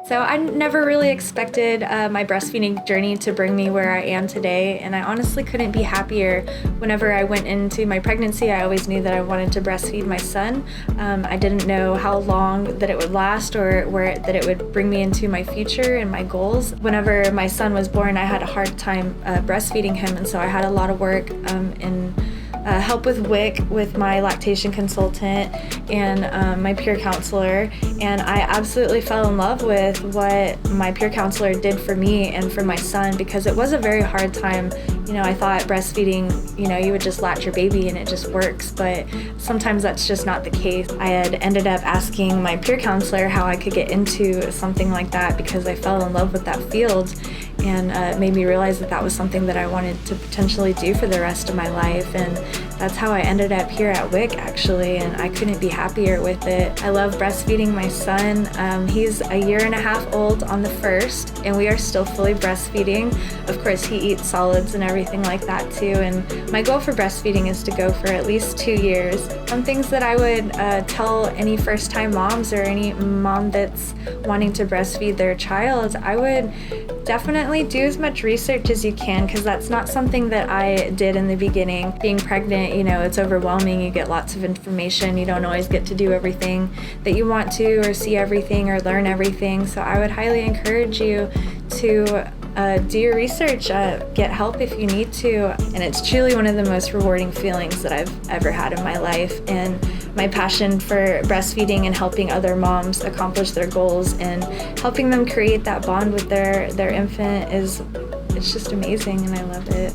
So I never really expected my breastfeeding journey to bring me where I am today, and I honestly couldn't be happier. Whenever I went into my pregnancy, I always knew that I wanted to breastfeed my son. I didn't know how long that it would last or that it would bring me into my future and my goals. Whenever my son was born, I had a hard time breastfeeding him, and so I had a lot of work in help with WIC with my lactation consultant and my peer counselor, and I absolutely fell in love with what my peer counselor did for me and for my son, because it was a very hard time. I thought breastfeeding, you would just latch your baby and it just works, but sometimes that's just not the case. I had ended up asking my peer counselor how I could get into something like that because I fell in love with that field, and it made me realize that that was something that I wanted to potentially do for the rest of my life, and that's how I ended up here at WIC actually, and I couldn't be happier with it. I love breastfeeding my son. He's a year and a half old on the 1st, and we are still fully breastfeeding. Of course, he eats solids and everything like that too, and my goal for breastfeeding is to go for at least 2 years. Some things that I would tell any first-time moms or any mom that's wanting to breastfeed their child, I would definitely do as much research as you can, because that's not something that I did in the beginning. Being pregnant, it's overwhelming. You get lots of information. You don't always get to do everything that you want to, or see everything, or learn everything. So I would highly encourage you to do your research, get help if you need to, and it's truly one of the most rewarding feelings that I've ever had in my life. And my passion for breastfeeding and helping other moms accomplish their goals and helping them create that bond with their infant it's just amazing, and I love it.